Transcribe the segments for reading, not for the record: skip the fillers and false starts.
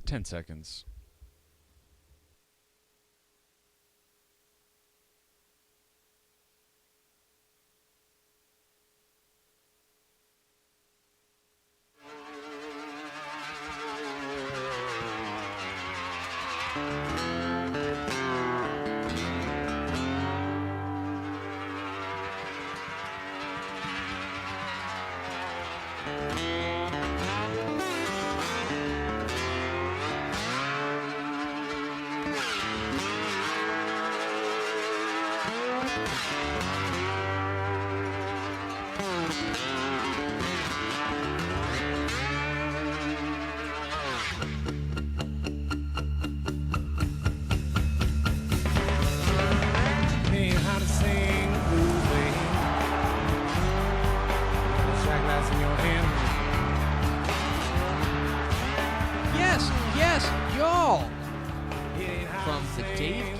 10 seconds.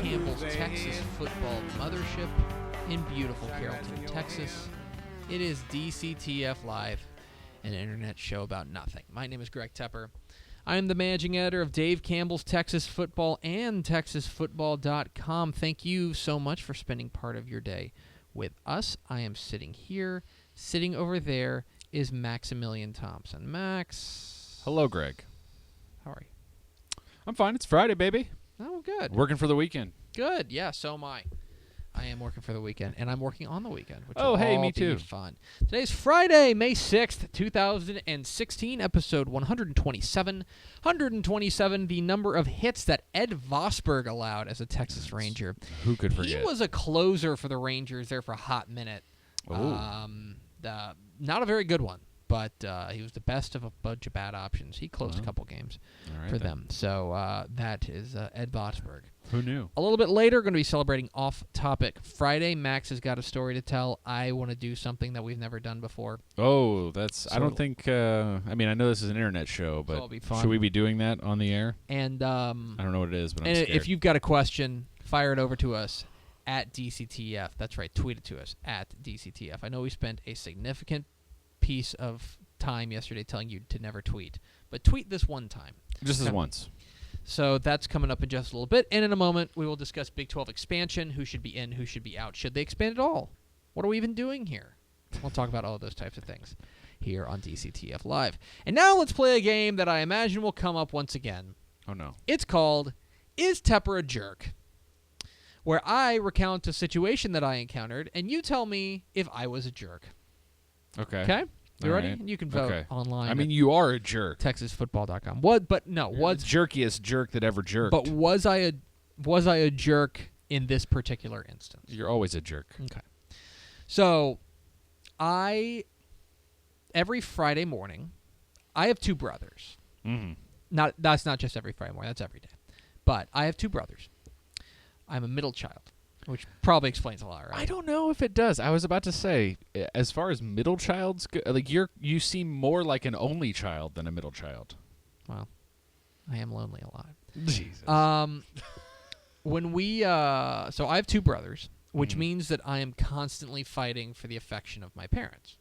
Campbell's Texas football mothership in beautiful Carrollton, Texas. It is DCTF Live, an internet show about nothing. My name is Greg Tepper. I am the managing editor of Dave Campbell's Texas Football and TexasFootball.com. Thank you so much for spending part of your day with us. I am sitting here. Sitting over there is Maximilian Thompson. Max. Hello, Greg. How are you? I'm fine. It's Friday, baby. Oh, good. Working for the weekend. Good. Yeah, so am I. I am working for the weekend, and I'm working on the weekend, which oh, will hey, all me be too. Fun. Today's Friday, May 6th, 2016, episode 127. 127, the number of hits that Ed Vosberg allowed as a Texas Ranger. Who could forget? He was a closer for the Rangers there for a hot minute. Not a very good one, but he was the best of a bunch of bad options. He closed a couple games for them. So that is Ed Vosberg. Who knew? A little bit later, going to be celebrating Off-Topic Friday. Max has got a story to tell. I want to do something that we've never done before. Oh, that's... I don't think... I know this is an internet show, but it'll be fun. Should we be doing that on the air? And I don't know what it is, but I'm and scared. If you've got a question, fire it over to us at DCTF. That's right, tweet it to us at DCTF. I know we spent a significant piece of time yesterday telling you to never tweet, but tweet this one time. Just this once. So that's coming up in just a little bit. And in a moment, we will discuss Big 12 expansion, who should be in, who should be out. Should they expand at all? What are we even doing here? We'll talk about all of those types of things here on DCTF Live. And now let's play a game that I imagine will come up once again. Oh, no. It's called Is Tepper a Jerk? Where I recount a situation that I encountered, and you tell me if I was a jerk. Okay. Okay? You All ready? right. And you can vote online. I mean, you are a jerk. TexasFootball.com. What? But no, You're the jerkiest jerk that ever jerked. But was I a jerk in this particular instance? You're always a jerk. Okay. So, every Friday morning, I have two brothers. Mm-hmm. That's not just every Friday morning. That's every day. But I have two brothers. I'm a middle child, which probably explains a lot, right? I don't know if it does. I was about to say, as far as middle childs go, like you seem more like an only child than a middle child. Well, I am lonely a lot. Jesus. When we so I have two brothers, which means that I am constantly fighting for the affection of my parents.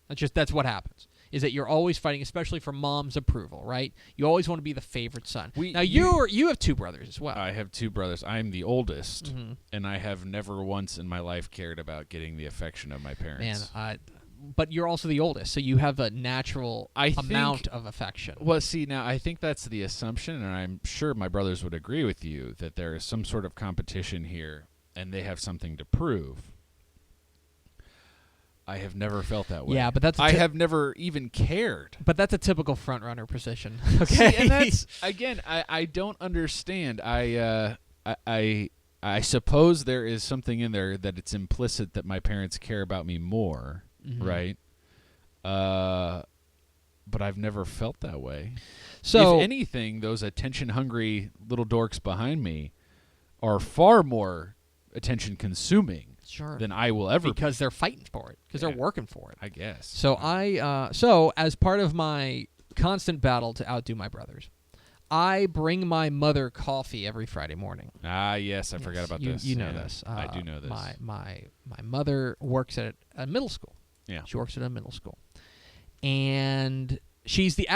That's what happens. Is that you're always fighting, especially for mom's approval, right? You always want to be the favorite son. You have two brothers as well. I have two brothers. I'm the oldest, and I have never once in my life cared about getting the affection of my parents. Man, but you're also the oldest, so you have a natural amount of affection. Well, see, now I think that's the assumption, and I'm sure my brothers would agree with you that there is some sort of competition here, and they have something to prove. I have never felt that way. Yeah, but that's I have never even cared. But that's a typical front runner position. Okay, see, and that's again, I don't understand. I suppose there is something in there that it's implicit that my parents care about me more, right? But I've never felt that way. So, if anything, those attention-hungry little dorks behind me are far more attention-consuming. Sure. Than I will ever because they're fighting for it, because they're working for it. I guess. So so as part of my constant battle to outdo my brothers, I bring my mother coffee every Friday morning. Ah, yes, I forgot about this. You know this. I do know this. My mother works at a middle school. Yeah. She works at a middle school, and she is the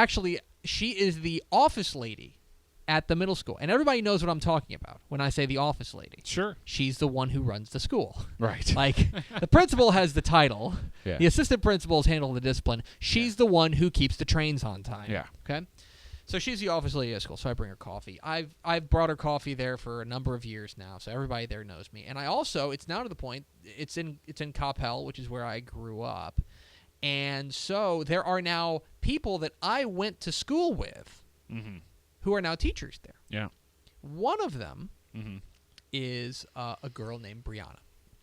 office lady at the middle school. And everybody knows what I'm talking about when I say the office lady. Sure. She's the one who runs the school. Right. Like, the principal has the title. Yeah. The assistant principals handle the discipline. She's the one who keeps the trains on time. Yeah. Okay? So she's the office lady at school, so I bring her coffee. I've brought her coffee there for a number of years now, so everybody there knows me. And I also, it's now to the point, it's in Campbell, which is where I grew up. And so there are now people that I went to school with who are now teachers there. Yeah. One of them is a girl named Brianna.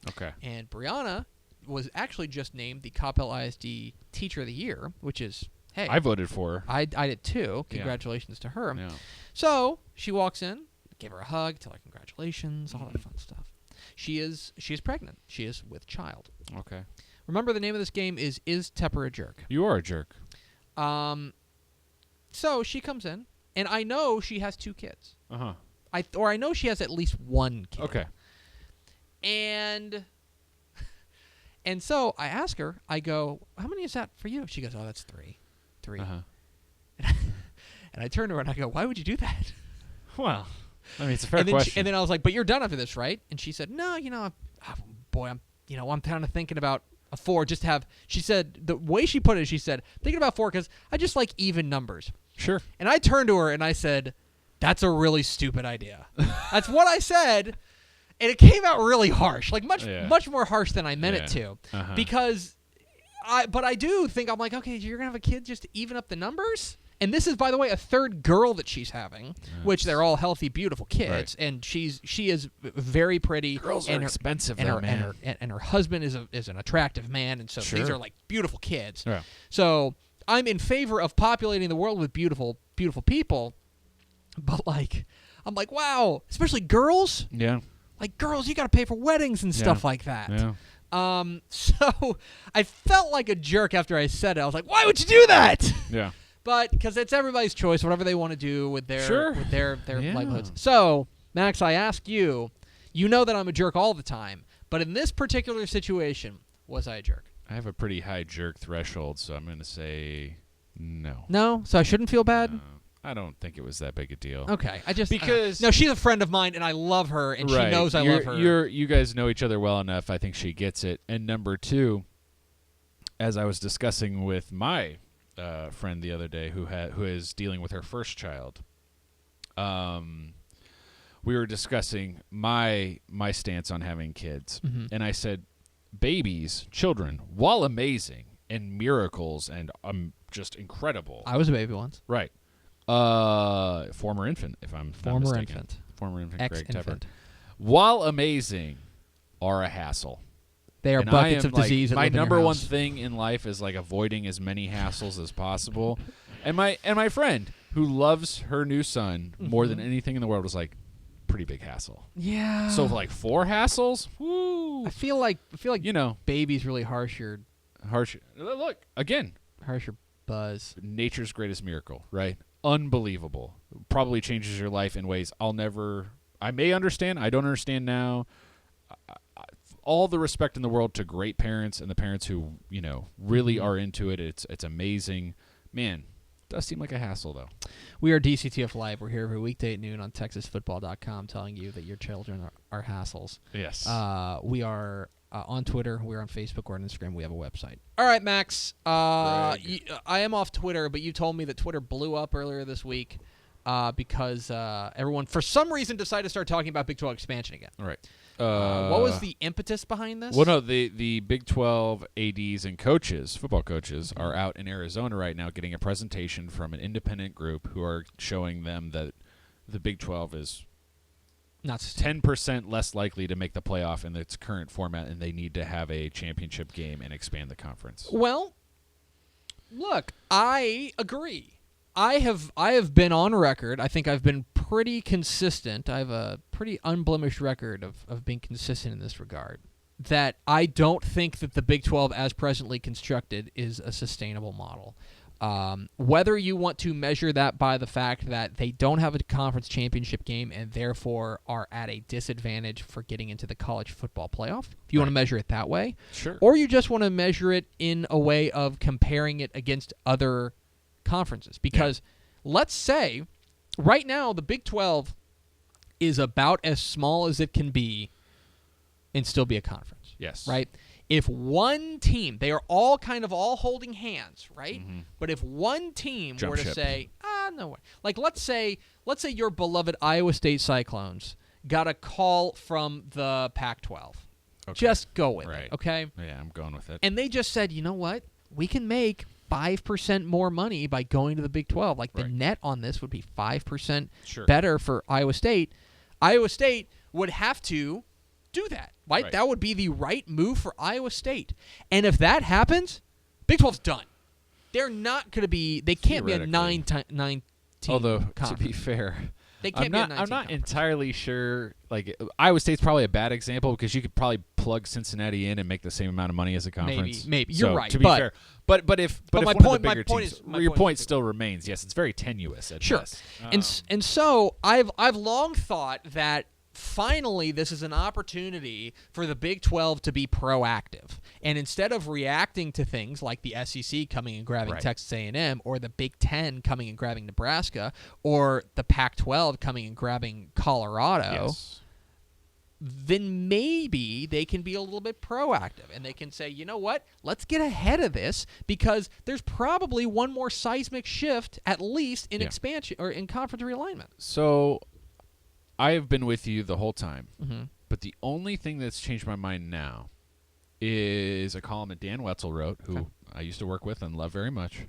Okay. And Brianna was actually just named the Campbell ISD Teacher of the Year, which is, hey. I voted for her. I did too. Congratulations to her. Yeah. So she walks in, give her a hug, tell her congratulations, all that fun stuff. She is pregnant. She is with child. Okay. Remember, the name of this game is Tepper a Jerk? You are a jerk. So she comes in, and I know she has 2 kids. Uh-huh. I know she has at least 1 kid. Okay. And so I ask her, I go, how many is that for you? She goes, oh, that's 3. 3. Uh-huh. And I turn to her and I go, why would you do that? Well, I mean, it's a fair question. And then I was like, but you're done after this, right? And she said, no, I'm kind of thinking about a 4. Just have, she said, the way she put it, she said, thinking about 4 because I just like even numbers. Sure. And I turned to her and I said, that's a really stupid idea. That's what I said. And it came out really harsh, like much more harsh than I meant it to. Uh-huh. Because I do think, I'm like, okay, you're going to have a kid just to even up the numbers? And this is, by the way, a 3rd girl that she's having, which they're all healthy, beautiful kids. Right. And she is very pretty. Girls are expensive, and man. Her husband is an attractive man. And so these are like beautiful kids. Yeah. So I'm in favor of populating the world with beautiful, beautiful people. But like, I'm like, wow, especially girls. Yeah. Like, girls, you got to pay for weddings and stuff like that. Yeah. So I felt like a jerk after I said it. I was like, why would you do that? Yeah. But because it's everybody's choice, whatever they want to do with their livelihoods. So, Max, I ask you, you know that I'm a jerk all the time, but in this particular situation, was I a jerk? I have a pretty high jerk threshold, so I'm going to say no. No? So I shouldn't feel bad? I don't think it was that big a deal. Okay. Because no, she's a friend of mine, and I love her, and she knows I love her. You guys know each other well enough. I think she gets it. And number 2, as I was discussing with my friend the other day who is dealing with her first child, we were discussing my stance on having kids. And I said, babies, children, while amazing and miracles and just incredible. I was a baby once. Right. Former infant, if I'm not mistaken. Former infant. Greg Tepper. While amazing, are a hassle. They are buckets of disease. My number one thing in life is like avoiding as many hassles as possible. And my friend who loves her new son more than anything in the world was like, pretty big hassle. Yeah. So for like 4 hassles, woo. I feel like baby's really harsher. Look again. Harsher buzz. Nature's greatest miracle, right? Unbelievable. Probably changes your life in ways I may understand. I don't understand now. All the respect in the world to great parents and the parents who, really are into it. It's amazing. Man, does seem like a hassle, though. We are DCTF Live. We're here every weekday at noon on TexasFootball.com telling you that your children are hassles. Yes. We are on Twitter. We're on Facebook. We're on Instagram. We have a website. All right, Max. I am off Twitter, but you told me that Twitter blew up earlier this week because everyone, for some reason, decided to start talking about Big 12 expansion again. All right. What was the impetus behind this? Well, no, the Big 12 ADs and coaches, football coaches, are out in Arizona right now getting a presentation from an independent group who are showing them that the Big 12 is not 10% less likely to make the playoff in its current format, and they need to have a championship game and expand the conference. Well, look, I agree. I have been on record. I think I've been pretty consistent. I have a pretty unblemished record of being consistent in this regard. That I don't think that the Big 12 as presently constructed is a sustainable model. Whether you want to measure that by the fact that they don't have a conference championship game and therefore are at a disadvantage for getting into the college football playoff, if you want to measure it that way, sure. Or you just want to measure it in a way of comparing it against other conferences. Because let's say right now the Big 12 is about as small as it can be and still be a conference. Yes. Right? If one team, they are all kind of all holding hands, right? Mm-hmm. But if one team Jump were to ship. say, no way. Like let's say your beloved Iowa State Cyclones got a call from the Pac-12. Okay. Just go with Right. it, okay? Yeah, I'm going with it. And they just said, you know what? We can make 5% more money by going to the Big 12. Like the Right. net on this would be 5% Sure. better for Iowa State. Iowa State would have to do that, right? Right. That would be the right move for Iowa State. And if that happens, Big 12's done. They're not going to be. They can't be a Theoretically. 9 team Although, conference. to be fair, They can't I'm be a not, 9 I'm team not conference. entirely sure. Like, Iowa State's probably a bad example because you could probably plug Cincinnati in and make the same amount of money as a conference. Maybe. So, You're right, To be but- fair, but if But my one point- of the my bigger point teams, is- my your point point is- still remains. Yes, it's very tenuous at Sure. best. And so I've long thought that finally this is an opportunity for the Big 12 to be proactive. And instead of reacting to things like the SEC coming and grabbing Right. Texas A&M or the Big 10 coming and grabbing Nebraska or the Pac-12 coming and grabbing Colorado, yes. then maybe they can be a little bit proactive and they can say, you know what, let's get ahead of this because there's probably one more seismic shift at least in Yeah. expansion or in conference realignment. So, I have been with you the whole time, Mm-hmm. but the only thing that's changed my mind now is a column that Dan Wetzel wrote, who Okay. I used to work with and love very much,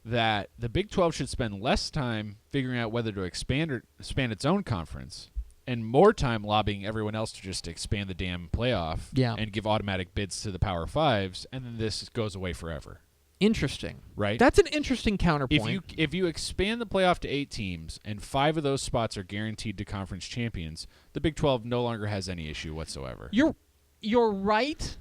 that the Big 12 should spend less time figuring out whether to expand its own conference and more time lobbying everyone else to just expand the damn playoff and give automatic bids to the Power Fives, and then this goes away forever. Interesting. Right? That's an interesting counterpoint. If you expand the playoff to 8 teams and 5 of those spots are guaranteed to conference champions, the Big 12 no longer has any issue whatsoever. You're right.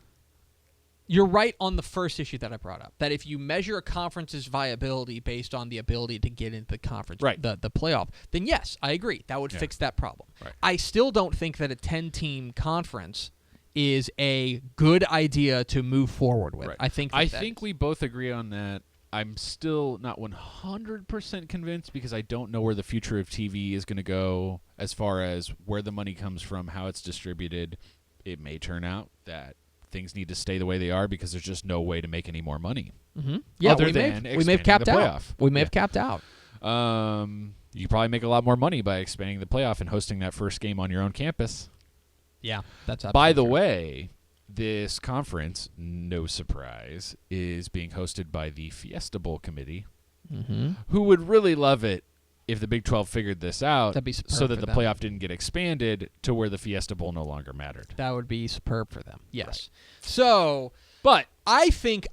You're right on the first issue that I brought up. That if you measure a conference's viability based on the ability to get into the conference, Right. the playoff, then yes, I agree. That would Yeah. fix that problem. Right. I still don't think that a 10-team conference is a good idea to move forward with. Right. I think we both agree on that. I'm still not 100% convinced because I don't know where the future of TV is going to go as far as where the money comes from, how it's distributed. It may turn out that things need to stay the way they are because there's just no way to make any more money. Mm-hmm. Yeah, other we than may have expanding capped the out. playoff. We may Yeah. have capped out. You probably make a lot more money by expanding the playoff and hosting that first game on your own campus. Yeah, that's absolutely By the true. way, this conference, no surprise, is being hosted by the Fiesta Bowl committee, Mm-hmm. who would really love it if the Big 12 figured this out That'd be superb so that for the them. playoff didn't get expanded to where the Fiesta Bowl no longer mattered. That would be superb for them. Yes. So But I think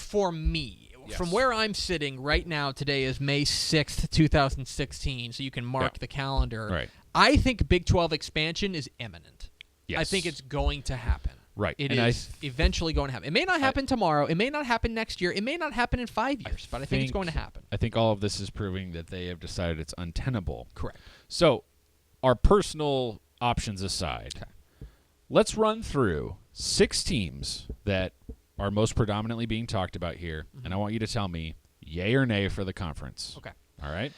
for me, Yes. from where I'm sitting right now, today is May 6th, 2016, so you can mark Yeah. the calendar. Right. I think Big 12 expansion is imminent. I Yes. think it's going to happen. Right. It And is eventually going to happen. It may not happen tomorrow. It may not happen next year. It may not happen in 5 years, but I think it's going to happen. I think all of this is proving that they have decided it's untenable. Correct. So, our personal options aside, let's run through 6 teams that are most predominantly being talked about here, and I want you to tell me yay or nay for the conference. Okay. All right?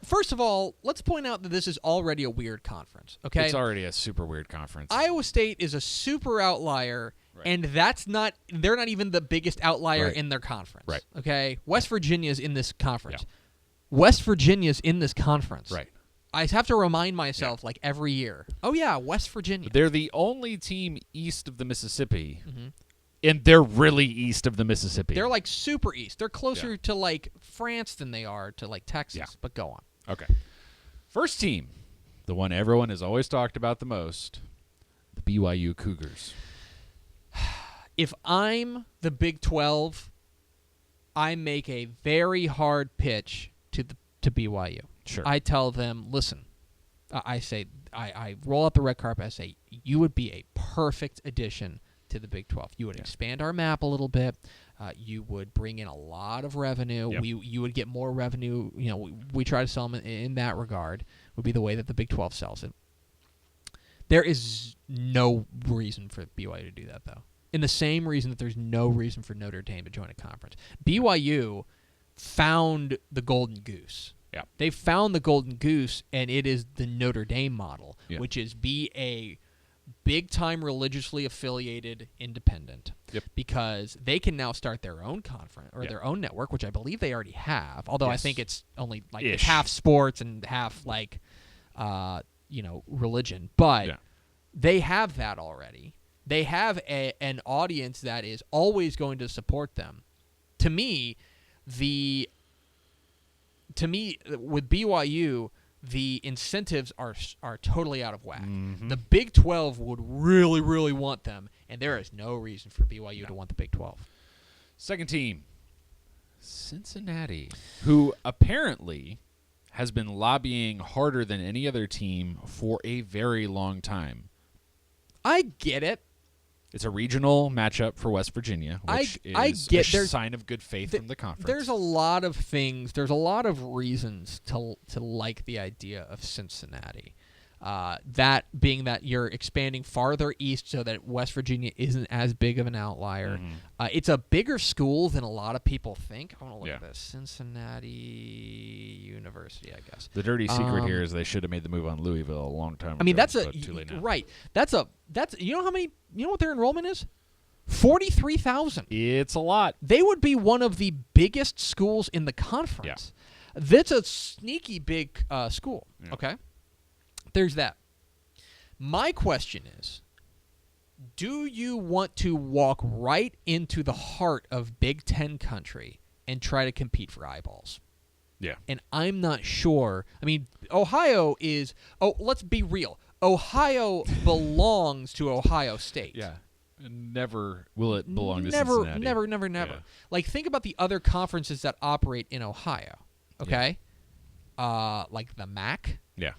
First of all, let's point out that this is already a weird conference. Okay. It's already a super weird conference. Iowa State is a super outlier, Right. and they're not even the biggest outlier Right. in their conference. Right. Okay. West Virginia's in this conference. Yeah. West Virginia's in this conference. Right. I have to remind myself like every year. Oh yeah, West Virginia. They're the only team east of the Mississippi, Mhm. and they're really east of the Mississippi. They're like super east. They're closer Yeah. to like France than they are to like Texas. Yeah. But go on. Okay. First team, the one everyone has always talked about the most, the BYU Cougars. If I'm the Big 12, I make a very hard pitch to BYU. Sure. I tell them, listen, I roll out the red carpet. I say, you would be a perfect addition to the Big 12. You would expand our map a little bit. You would bring in a lot of revenue. Yep. You would get more revenue. You know, we try to sell them in that regard. Would be the way that the Big 12 sells it. There is no reason for BYU to do that, though. In the same reason that there's no reason for Notre Dame to join a conference. BYU found the golden goose. Yeah. They found the golden goose, and it is the Notre Dame model, Yeah. which is be a big-time religiously affiliated independent. Yep. Because they can now start their own conference or their own network, which I believe they already have. Although I Yes. think it's only like Ish. half sports and half like, religion. But they have that already. They have an audience that is always going to support them. To me, with BYU, the incentives are totally out of whack. Mm-hmm. The Big 12 would really, really want them, and there is no reason for BYU to want the Big 12. Second team, Cincinnati, who apparently has been lobbying harder than any other team for a very long time. I get it. It's a regional matchup for West Virginia, which is a sign of good faith from the conference. There's a lot of things. There's a lot of reasons to like the idea of Cincinnati. That being that you're expanding farther east so that West Virginia isn't as big of an outlier. Mm-hmm. It's a bigger school than a lot of people think. I want to look at this. Cincinnati University, I guess. The dirty secret here is they should have made the move on Louisville a long time ago. I mean, that's too late now. right. That's you know what their enrollment is? 43,000. It's a lot. They would be one of the biggest schools in the conference. Yeah. That's a sneaky big school. Yeah. Okay. There's that. My question is, do you want to walk right into the heart of Big Ten country and try to compete for eyeballs? Yeah. And I'm not sure. I mean, Ohio is – let's be real. Ohio belongs to Ohio State. Yeah. Never will it belong to Cincinnati. Never. Yeah. Like, think about the other conferences that operate in Ohio, okay? Yeah. Like the MAC. Yeah.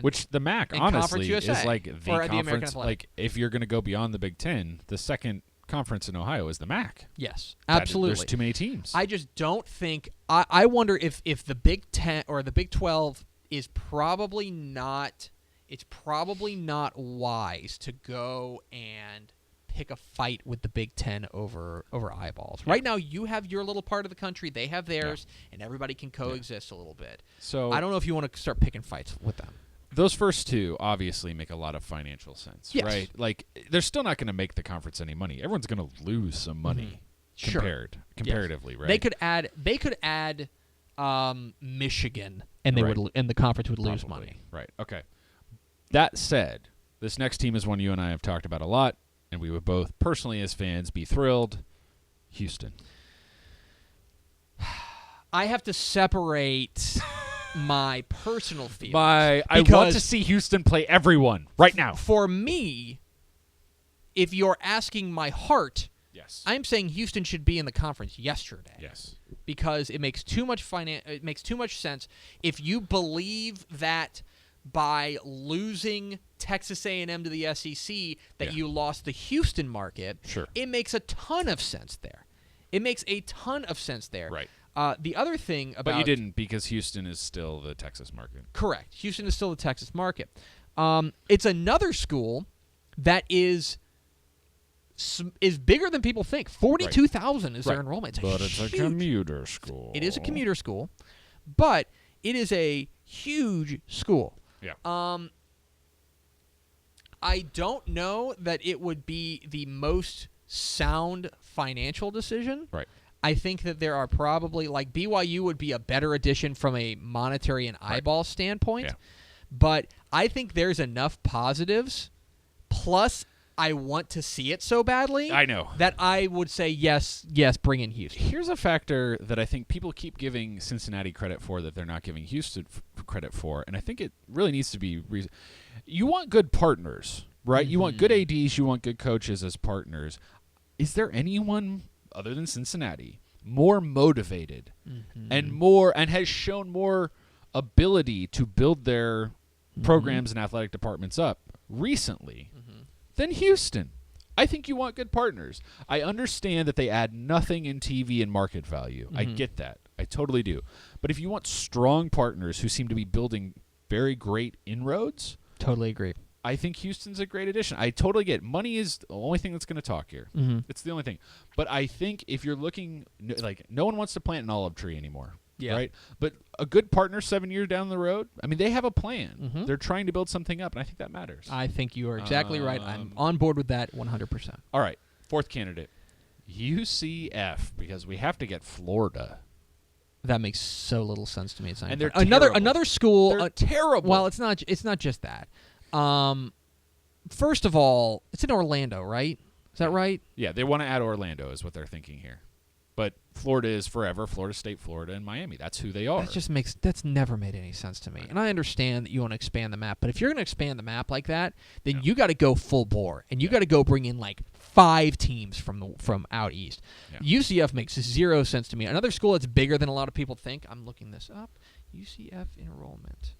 Which the MAC, honestly, is like the conference. Like, if you're going to go beyond the Big Ten, the second conference in Ohio is the MAC. Yes, absolutely. There's too many teams. I just don't think. I wonder if the Big Ten or the Big 12 is probably not. It's probably not wise to go and pick a fight with the Big Ten over eyeballs. Yeah. Right now, you have your little part of the country, they have theirs, and everybody can coexist a little bit. So I don't know if you want to start picking fights with them. Those first two obviously make a lot of financial sense, yes. right? Like, they're still not going to make the conference any money. Everyone's going to lose some money comparatively, yes. right? They could add Michigan, and and the conference would lose money. Right. Okay. That said, this next team is one you and I have talked about a lot, and we would both personally as fans be thrilled. Houston. I have to separate my personal feelings. I want to see Houston play everyone right now. For me, if you're asking my heart, yes, I'm saying Houston should be in the conference yesterday. Yes. Because it makes too much it makes too much sense. If you believe that by losing Texas A&M to the SEC that you lost the Houston market, sure, it makes a ton of sense there. Right. The other thing about... But you didn't, because Houston is still the Texas market. Correct. Houston is still the Texas market. It's another school that is bigger than people think. 42,000 is their enrollment. It's a commuter school. It is a commuter school, but it is a huge school. Yeah. I don't know that it would be the most sound financial decision. Right. I think that there are probably, like, BYU would be a better addition from a monetary and eyeball standpoint. Yeah. But I think there's enough positives, plus I want to see it so badly. I know. That I would say yes, bring in Houston. Here's a factor that I think people keep giving Cincinnati credit for that they're not giving Houston credit for, and I think it really needs to be you want good partners, right? Mm-hmm. You want good ADs, you want good coaches as partners. Is there anyone other than Cincinnati more motivated and has shown more ability to build their programs and athletic departments up recently than Houston? I think you want good partners. I understand that they add nothing in TV and market value. I get that. I totally do. But if you want strong partners who seem to be building very great inroads, totally agree. I think Houston's a great addition. I totally get it. Money is the only thing that's going to talk here. It's the only thing. But I think if you're looking, like, no one wants to plant an olive tree anymore. Yeah. right? But a good partner 7 years down the road, I mean, they have a plan. Mhm. They're trying to build something up, and I think that matters. I think you are exactly right. I'm on board with that 100%. All right, fourth candidate, UCF, because we have to get Florida. That makes so little sense to me. It's not And even they're funny. terrible. Another school. They're terrible. Well, it's not just that. First of all, it's in Orlando, right? Is that right? Yeah, they want to add Orlando is what they're thinking here. But Florida is forever, Florida State, Florida, and Miami. That's who they are. That's never made any sense to me. And I understand that you want to expand the map, but if you're going to expand the map like that, then you got to go full bore, and you got to go bring in like 5 teams from out east. Yeah. UCF makes zero sense to me. Another school that's bigger than a lot of people think. I'm looking this up. UCF enrollment,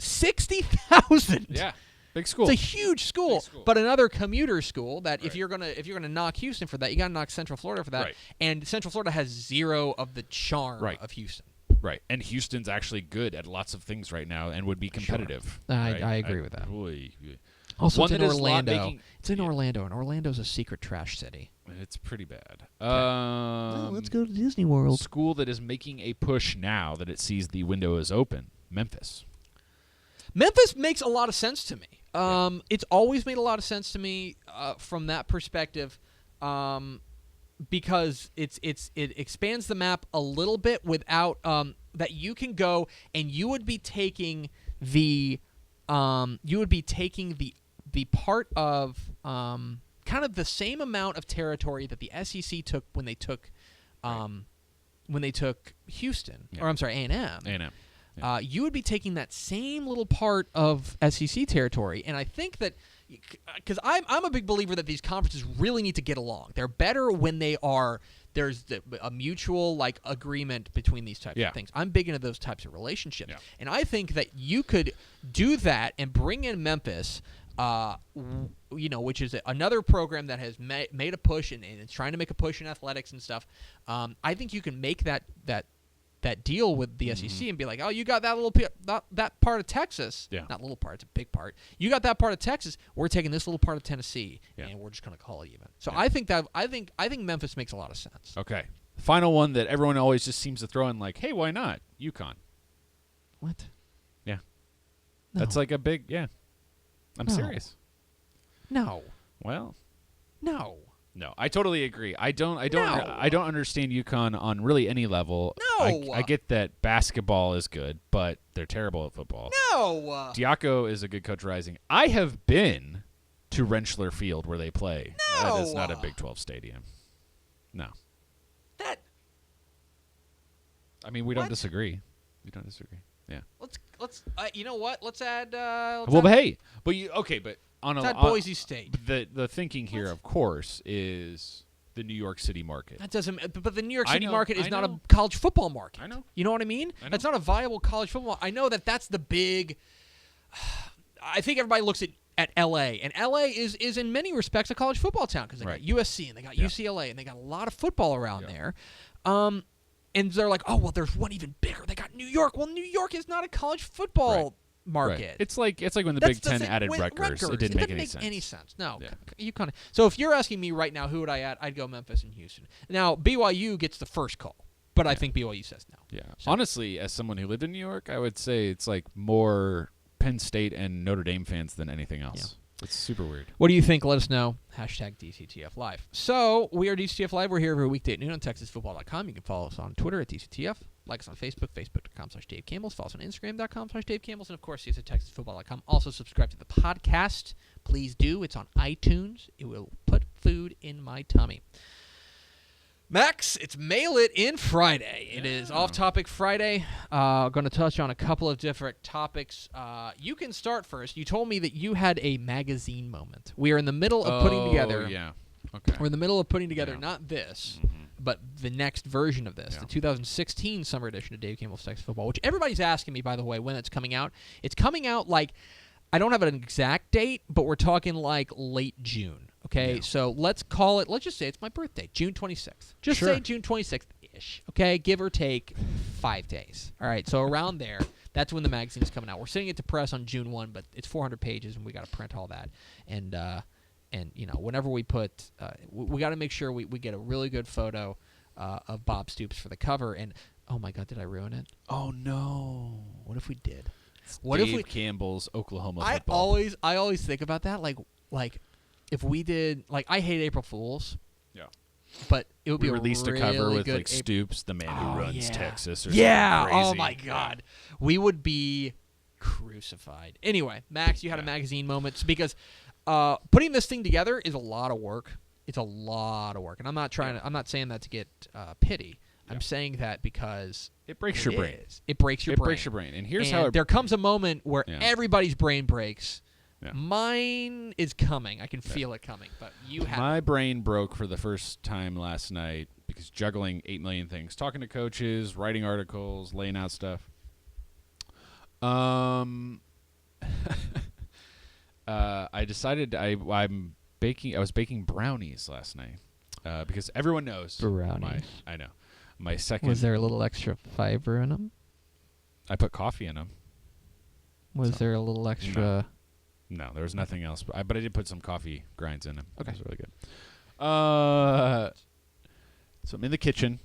60,000. Yeah, big school. It's a huge school, Big school. but another commuter school that if Right. you're gonna knock Houston for that, you got to knock Central Florida for that. Right. And Central Florida has zero of the charm Right. of Houston. Right, and Houston's actually good at lots of things right now and would be competitive. I right? agree with that. Oy. Also, One it's in that is Orlando. making- It's in yeah. Orlando, and Orlando's a secret trash city. It's pretty bad. Let's go to Disney World. School that is making a push now that it sees the window is open. Memphis. Memphis makes a lot of sense to me. Yeah. It's always made a lot of sense to me from that perspective, because it expands the map a little bit without that you can go and you would be taking the part of kind of the same amount of territory that the SEC took when they took Houston, Yeah. or I'm sorry, A&M. A&M. You would be taking that same little part of SEC territory, and I think that because I'm a big believer that these conferences really need to get along. They're better when there's a mutual like agreement between these types of things. I'm big into those types of relationships, and I think that you could do that and bring in Memphis. Which is another program that has made a push and is trying to make a push in athletics and stuff. I think you can make that deal with the SEC and be like, oh, you got that little that part of Texas, not little part, it's a big part. You got that part of Texas. We're taking this little part of Tennessee, and we're just going to call it even. So I think Memphis makes a lot of sense. Okay. Final one that everyone always just seems to throw in like, hey, why not? UConn. What? Yeah. No. That's like a big, I'm No. serious. No. Well, No. no, I totally agree. I don't No. understand UConn on really any level. No. I get that basketball is good, but they're terrible at football. No. Diaco is a good coach rising. I have been to Rentschler Field where they play. No. That is not a Big 12 stadium. No. That. I mean, we don't What? disagree. We don't disagree. Yeah. Let's. You know what? Let's add. Well, but hey, but on let's a add Boise State. the thinking here, of course, is the New York City market. That doesn't. But the New York I City know, market is I not know. a college football market. I know. You know what I mean? I know. That's not a viable college football. I know that's the big. I think everybody looks at L.A. and L.A. is in many respects a college football town because they got USC and they got UCLA and they got a lot of football around there. And they're like, oh well, there's one even bigger. They got New York. Well, New York is not a college football market. Right. It's like when the That's Big Ten thing added with Rutgers. It didn't make any sense. No, Yeah. you kind of. So if you're asking me right now, who would I add? I'd go Memphis and Houston. Now BYU gets the first call, but I think BYU says no. Yeah. So- Honestly, as someone who lived in New York, I would say it's like more Penn State and Notre Dame fans than anything else. It's super weird. What do you think? Let us know. Hashtag DCTF Live. So we are DCTF Live. We're here every weekday at noon on TexasFootball.com. You can follow us on Twitter at DCTF. Like us on Facebook, Facebook.com/Dave Campbell. Follow us on Instagram.com/Dave Campbell. And of course, see us at TexasFootball.com. Also subscribe to the podcast. Please do. It's on iTunes. It will put food in my tummy. Max, it's Mail It In Friday. It is Off Topic Friday. Going to touch on a couple of different topics. You can start first. You told me that you had a magazine moment. We are in the middle of putting together. Yeah. Okay. We're in the middle of putting together not this, but the next version of this, the 2016 summer edition of Dave Campbell's Texas Football, which everybody's asking me, by the way, when it's coming out. It's coming out like, I don't have an exact date, but we're talking like late June. Okay, so let's just say it's my birthday, June 26th. Just say June 26th-ish, okay? Give or take 5 days. All right, so around there, that's when the magazine is coming out. We're sending it to press on June 1, but it's 400 pages, and we got to print all that. And whenever we put we got to make sure we get a really good photo of Bob Stoops for the cover. And oh my God, did I ruin it? Oh no! What if we did? What Dave if we Campbell's Oklahoma football? I always think about that. Like if we did, like, I hate April Fools. Yeah. But it would be released a really cover with good like Stoops, the man who runs Texas, or yeah. something crazy. Oh my God, we would be crucified. Anyway, Max, you had a magazine moment because putting this thing together is a lot of work. It's a lot of work, and I'm not saying that to get pity. Yeah. I'm saying that because it breaks your brain. It breaks your brain. It breaks your brain. And here's how there comes a moment where everybody's brain breaks. Yeah. Mine is coming. I can feel it coming, but you have. My brain broke for the first time last night because juggling 8 million things, talking to coaches, writing articles, laying out stuff. I decided I was baking brownies last night because everyone knows brownies. I know. My second. Was there a little extra fiber in them? I put coffee in them. Was there a little extra? No, there was nothing else. But I did put some coffee grinds in them. Okay. It was really good. So I'm in the kitchen,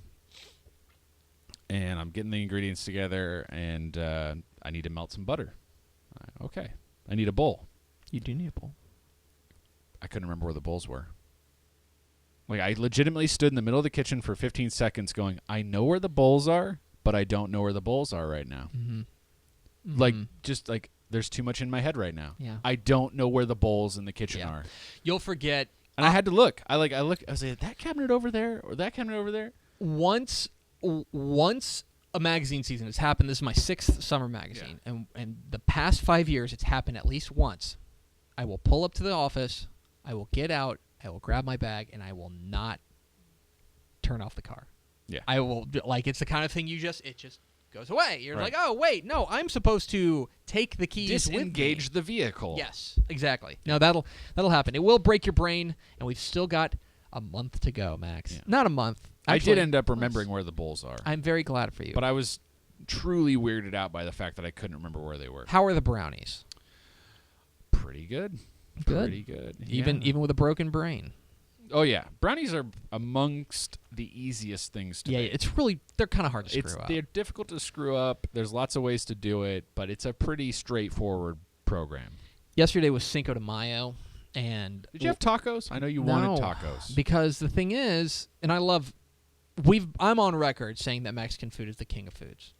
and I'm getting the ingredients together, and I need to melt some butter. Okay. I need a bowl. You do need a bowl. I couldn't remember where the bowls were. Like, I legitimately stood in the middle of the kitchen for 15 seconds going, I know where the bowls are, but I don't know where the bowls are right now. Mm-hmm. Mm-hmm. Like, just like, there's too much in my head right now. Yeah. I don't know where the bowls in the kitchen are. You'll forget. And I had to look. I was like, that cabinet over there or that cabinet over there. Once a magazine season has happened, this is my 6th summer magazine, and the past 5 years it's happened at least once. I will pull up to the office, I will get out, I will grab my bag, and I will not turn off the car. Yeah. I will, like, it's the kind of thing it just goes away. You're like, oh, wait, no, I'm supposed to take the keys disengage with me. the vehicle. Yes, exactly. No, that'll happen. It will break your brain, and we've still got a month to go, Max. Yeah. Not a month. Actually, I did end up remembering where the bowls are. I'm very glad for you. But I was truly weirded out by the fact that I couldn't remember where they were. How are the brownies? Pretty good. Pretty good. Even with a broken brain. Oh, yeah. Brownies are amongst the easiest things to make. They're kind of hard to screw up. They're difficult to screw up. There's lots of ways to do it, but it's a pretty straightforward program. Yesterday was Cinco de Mayo, and... Did you have tacos? I know you wanted tacos. Because the thing is, and I'm on record saying that Mexican food is the king of foods.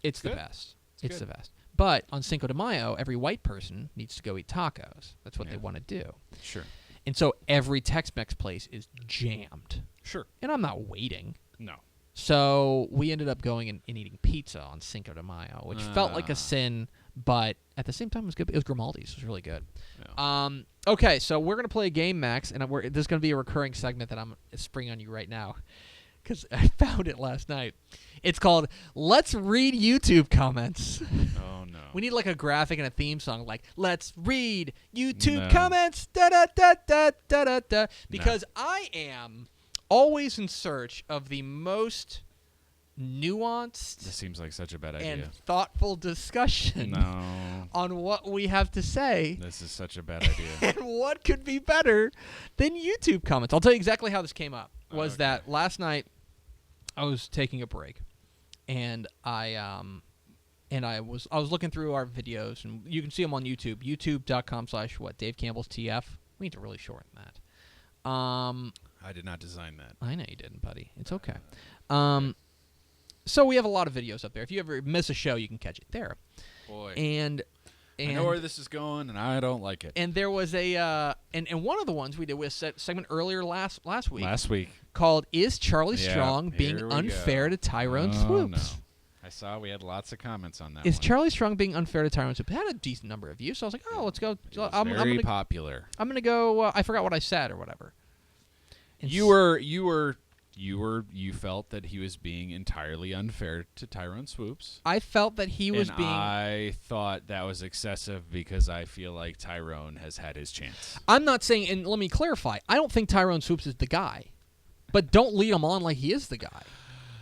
It's the best. It's the best. But on Cinco de Mayo, every white person needs to go eat tacos. That's what they want to do. Sure. And so every Tex-Mex place is jammed. Sure. And I'm not waiting. No. So we ended up going and eating pizza on Cinco de Mayo, which felt like a sin, but at the same time it was good. It was Grimaldi's. It was really good. Yeah. Okay, so we're going to play a game, Max, and this is going to be a recurring segment that I'm springing on you right now because I found it last night. It's called Let's Read YouTube Comments. Oh, no. We need like a graphic and a theme song like Let's Read YouTube Comments, da-da-da-da-da-da-da, because I am always in search of the most nuanced this seems like such a bad idea. And thoughtful discussion on what we have to say. This is such a bad idea. And what could be better than YouTube comments? I'll tell you exactly how this came up. Was that last night I was taking a break, and I was looking through our videos, and you can see them on YouTube, youtube.com/what Dave Campbell's TF. We need to really shorten that. I did not design that. I know you didn't, buddy. It's okay. So we have a lot of videos up there. If you ever miss a show, you can catch it there. Boy. And I know where this is going, and I don't like it. And there was a and one of the ones we did was a segment earlier last week. Last week. Called "Is Charlie Strong Being Unfair to Tyrone Swoops?" No. I saw we had lots of comments on that. Is one. Charlie Strong being unfair to Tyrone Swoops? It had a decent number of views, so I was like, "Oh, let's go." I'm very popular. I'm gonna go. I forgot what I said or whatever. And You felt that he was being entirely unfair to Tyrone Swoops. I felt that he was being. I thought that was excessive because I feel like Tyrone has had his chance. I'm not saying, and let me clarify. I don't think Tyrone Swoops is the guy, but don't lead him on like he is the guy.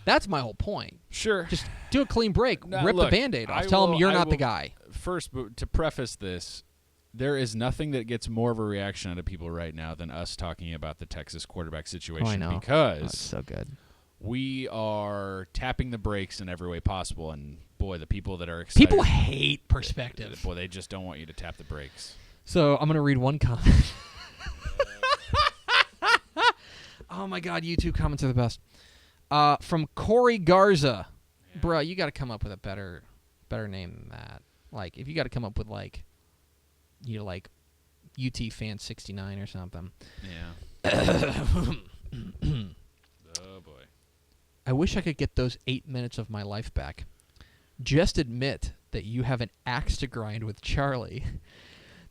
That's my whole point. Sure. Just do a clean break. No, rip look, the Band-Aid off. Tell him you're not the guy. First, but to preface this, there is nothing that gets more of a reaction out of people right now than us talking about the Texas quarterback situation. Oh, I know. Because it's so good. we are tapping the brakes in every way possible, and boy, the people that are excited, People hate perspective. boy, they just don't want you to tap the brakes. So I'm going to read one comment. Oh, my God. YouTube comments are the best. From Corey Garza. Yeah. Bruh, you got to come up with a better name than that. Like, if you got to come up with, like, UT Fan 69 or something. Yeah. Oh, boy. I wish I could get those 8 minutes of my life back. Just admit that you have an axe to grind with Charlie.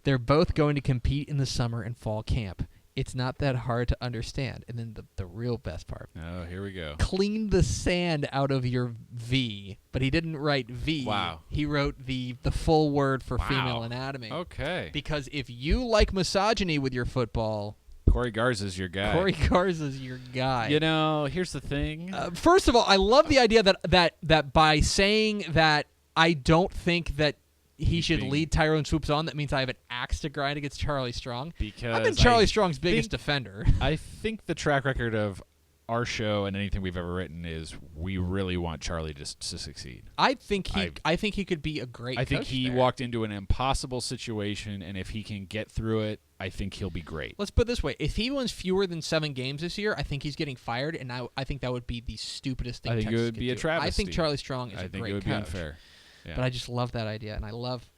They're both going to compete in the summer and fall camp. It's not that hard to understand. And then the real best part. Oh, here we go. Clean the sand out of your V. But he didn't write V. Wow. He wrote the full word for Wow. female anatomy. Okay. Because if you like misogyny with your football, Corey Garza's your guy. Corey Garza's your guy. You know, here's the thing. First of all, I love the idea that by saying that I don't think that he should lead Tyrone Swoops on, that means I have an axe to grind against Charlie Strong. Because I've been Charlie Strong's biggest defender. I think the track record of our show and anything we've ever written is we really want Charlie to succeed. I think he could be a great coach. I think he there. walked into an impossible situation, and if he can get through it, I think he'll be great. Let's put it this way. If he wins fewer than 7 games this year, I think he's getting fired, and I think that would be the stupidest thing I think Texas it would could be a do. travesty. I think Charlie Strong is a great coach. I think it would be unfair. Yeah. But I just love that idea, and I love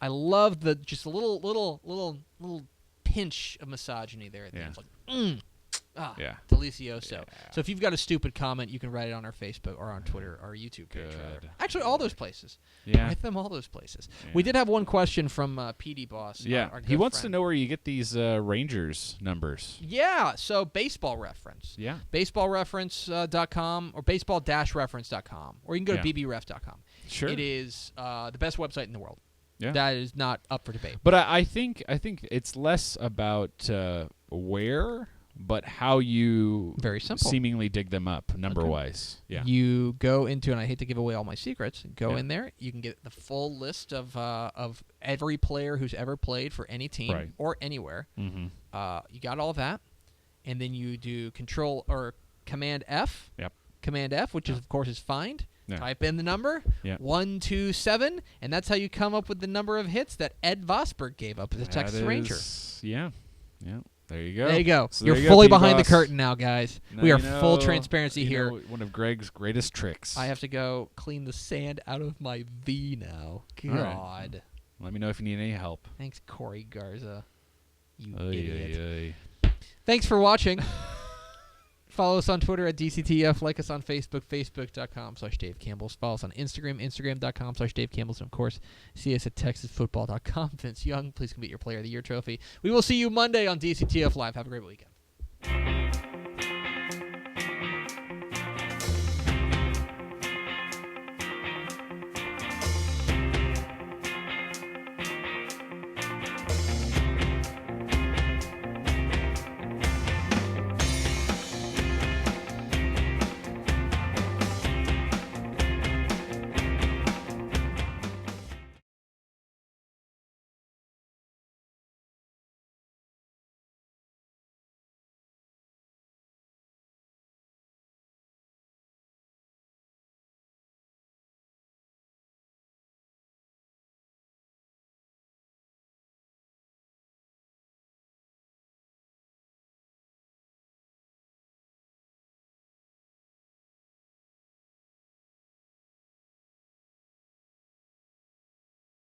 the just a little pinch of misogyny there at the end. It's like, yeah. delicioso. Yeah. So if you've got a stupid comment, you can write it on our Facebook or on Twitter or YouTube page. Rather. Good. Actually, all those places. Yeah. Write them all those places. Yeah. We did have one question from PD Boss. Yeah. Our He good wants friend. to know where you get these Rangers numbers. Yeah, so Baseball Reference. Yeah. BaseballReference.com or baseball-reference.com. Or you can go to bbref.com. Sure. It is the best website in the world. Yeah. That is not up for debate. But I think it's less about where, but how you Very simple. seemingly dig them up number-wise. Yeah. You go into, and I hate to give away all my secrets, go in there. You can get the full list of every player who's ever played for any team or anywhere. Mm-hmm. You got all that. And then you do Control or Command F. Yep. Command F, which is, of course, is find. Yeah. Type in the number, 127, and that's how you come up with the number of hits that Ed Vosberg gave up as a Texas Ranger. Yeah. Yeah. There you go. There you go. So You're there you fully go, behind the P-Boss. curtain now, guys. Now We are you know- full transparency you here. know one of Greg's greatest tricks. I have to go clean the sand out of my V now. God. All right. Let me know if you need any help. Thanks, Corey Garza. You Oy, idiot. oy, oy. Thanks for watching. Follow us on Twitter at DCTF. Like us on Facebook, facebook.com/Dave Campbell's. Follow us on Instagram, instagram.com/Dave Campbell's. And, of course, see us at texasfootball.com. Vince Young, please come get your Player of the Year trophy. We will see you Monday on DCTF Live. Have a great weekend.